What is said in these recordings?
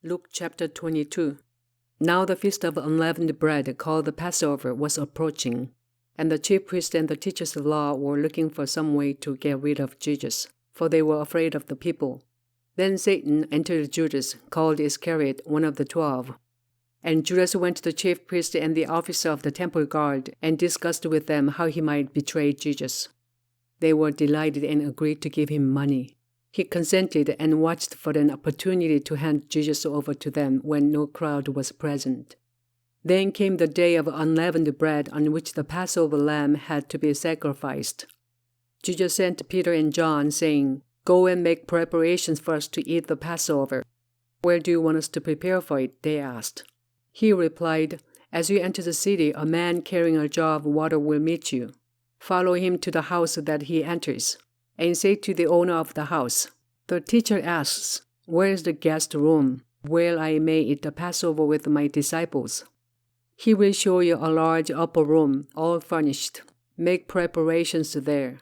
Luke chapter 22. Now the feast of unleavened bread, called the Passover, was approaching, and the chief priests and the teachers of law were looking for some way to get rid of Jesus, for they were afraid of the people. Then Satan entered Judas, called Iscariot, one of the 12. And Judas went to the chief priest and the officer of the temple guard and discussed with them how he might betray Jesus. They were delighted and agreed to give him money. He consented and watched for an opportunity to hand Jesus over to them when no crowd was present. Then came the day of unleavened bread on which the Passover lamb had to be sacrificed. Jesus sent Peter and John, saying, "Go and make preparations for us to eat the Passover." "Where do you want us to prepare for it?" they asked. He replied, "As you enter the city, a man carrying a jar of water will meet you. Follow him to the house that he enters, and say to the owner of the house, 'The teacher asks, where is the guest room, where I may eat the Passover with my disciples?' He will show you a large upper room, all furnished. Make preparations there."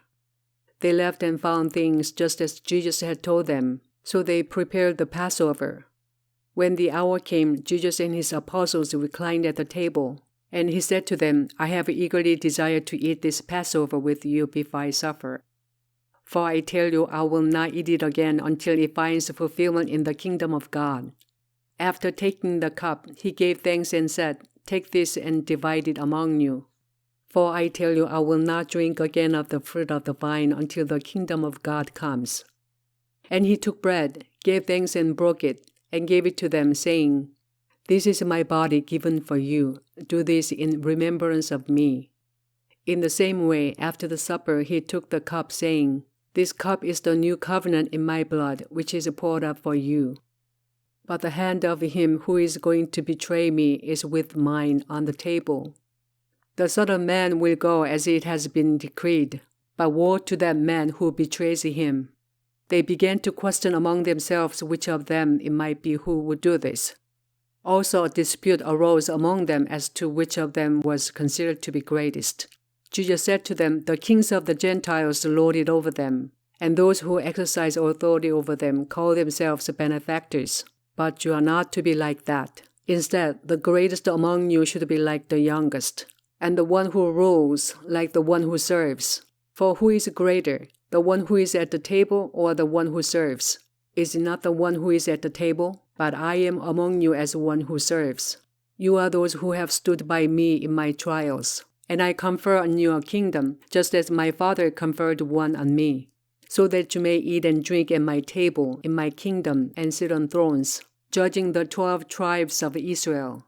They left and found things just as Jesus had told them, so they prepared the Passover. When the hour came, Jesus and his apostles reclined at the table, and he said to them, "I have eagerly desired to eat this Passover with you before I suffer. For I tell you, I will not eat it again until it finds fulfillment in the kingdom of God." After taking the cup, he gave thanks and said, "Take this and divide it among you. For I tell you, I will not drink again of the fruit of the vine until the kingdom of God comes." And he took bread, gave thanks and broke it, and gave it to them, saying, "This is my body given for you. Do this in remembrance of me." In the same way, after the supper, he took the cup, saying, "This cup is the new covenant in my blood, which is poured out for you. But the hand of him who is going to betray me is with mine on the table. The Son of Man will go as it has been decreed, but woe to that man who betrays him." They began to question among themselves which of them it might be who would do this. Also a dispute arose among them as to which of them was considered to be greatest. Jesus said to them, "The kings of the Gentiles lord it over them, and those who exercise authority over them call themselves benefactors. But you are not to be like that. Instead, the greatest among you should be like the youngest, and the one who rules like the one who serves. For who is greater, the one who is at the table or the one who serves? Is it not the one who is at the table? But I am among you as one who serves. You are those who have stood by me in my trials, and I confer on you a kingdom, just as my Father conferred one on me, so that you may eat and drink at my table in my kingdom and sit on thrones, judging the 12 tribes of Israel.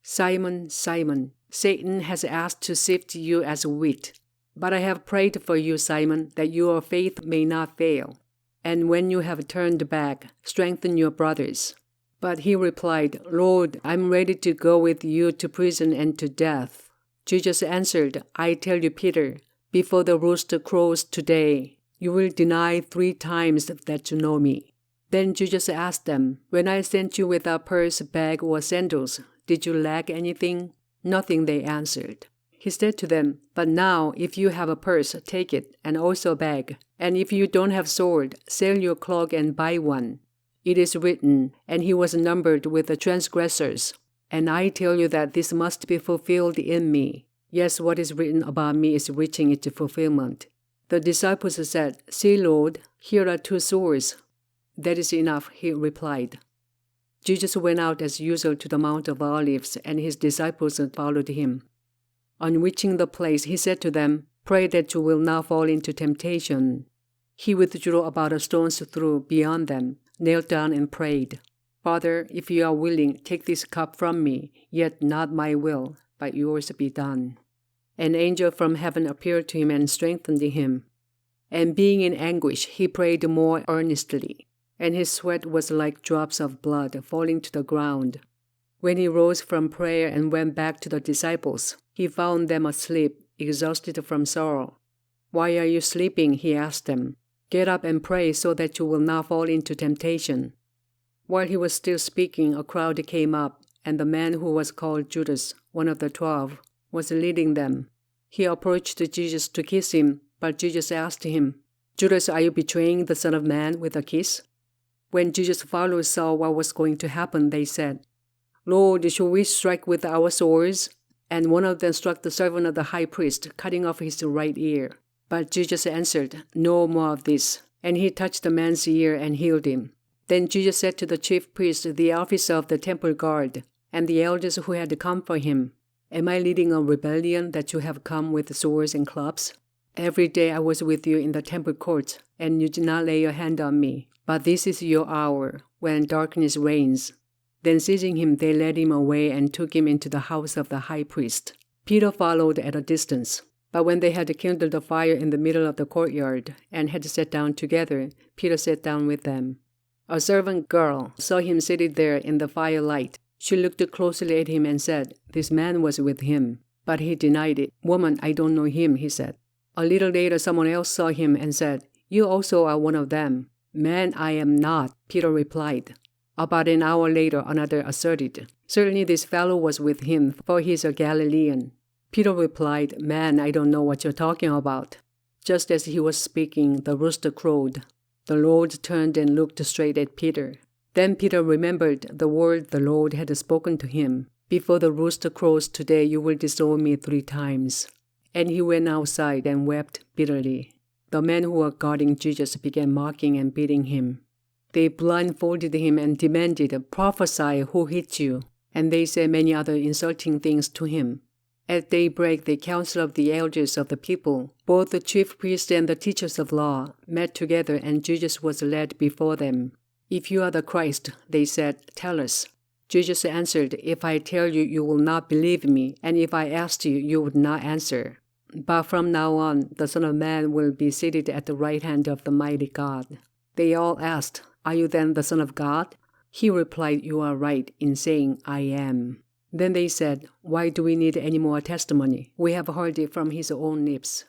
Simon, Simon, Satan has asked to sift you as wheat. But I have prayed for you, Simon, that your faith may not fail. And when you have turned back, strengthen your brothers." But he replied, "Lord, I am ready to go with you to prison and to death." Jesus answered, "I tell you, Peter, before the rooster crows today, you will deny 3 times that you know me." Then Jesus asked them, "When I sent you without purse, bag, or sandals, did you lack anything?" "Nothing," they answered. He said to them, "But now, if you have a purse, take it, and also a bag. And if you don't have sword, sell your cloak and buy one. It is written, 'And he was numbered with the transgressors.' And I tell you that this must be fulfilled in me." Yes, what is written about me is reaching its fulfillment. The disciples said, "See, Lord, here are 2 swords." "That is enough," he replied. Jesus went out as usual to the Mount of Olives, and his disciples followed him. On reaching the place, he said to them, "Pray that you will not fall into temptation." He withdrew about a stone's throw beyond them, knelt down and prayed, "Father, if you are willing, take this cup from me, yet not my will, but yours be done." An angel from heaven appeared to him and strengthened him. And being in anguish, he prayed more earnestly, and his sweat was like drops of blood falling to the ground. When he rose from prayer and went back to the disciples, he found them asleep, exhausted from sorrow. "Why are you sleeping?" he asked them. "Get up and pray so that you will not fall into temptation." While he was still speaking, a crowd came up, and the man who was called Judas, one of the 12, was leading them. He approached Jesus to kiss him, but Jesus asked him, "Judas, are you betraying the Son of Man with a kiss?" When Jesus' followers saw what was going to happen, they said, "Lord, should we strike with our swords?" And one of them struck the servant of the high priest, cutting off his right ear. But Jesus answered, "No more of this." And he touched the man's ear and healed him. Then Jesus said to the chief priest, the officer of the temple guard, and the elders who had come for him, "Am I leading a rebellion that you have come with swords and clubs? Every day I was with you in the temple courts, and you did not lay your hand on me. But this is your hour, when darkness reigns." Then seizing him, they led him away and took him into the house of the high priest. Peter followed at a distance. But when they had kindled a fire in the middle of the courtyard and had sat down together, Peter sat down with them. A servant girl saw him seated there in the firelight. She looked closely at him and said, "This man was with him." But he denied it. "Woman, I don't know him," he said. A little later someone else saw him and said, "You also are one of them." "Man, I am not," Peter replied. About an hour later another asserted, "Certainly this fellow was with him, for he is a Galilean." Peter replied, "Man, I don't know what you're talking about." Just as he was speaking, the rooster crowed. The Lord turned and looked straight at Peter. Then Peter remembered the word the Lord had spoken to him, "Before the rooster crows today, you will disown me 3 times." And he went outside and wept bitterly. The men who were guarding Jesus began mocking and beating him. They blindfolded him and demanded, "Prophesy, who hit you?" And they said many other insulting things to him. At daybreak, the council of the elders of the people, both the chief priests and the teachers of law, met together, and Jesus was led before them. "If you are the Christ," they said, "tell us." Jesus answered, "If I tell you, you will not believe me, and if I asked you, you would not answer. But from now on, the Son of Man will be seated at the right hand of the mighty God." They all asked, "Are you then the Son of God?" He replied, "You are right in saying, 'I am.'" Then they said, "Why do we need any more testimony? We have heard it from his own lips."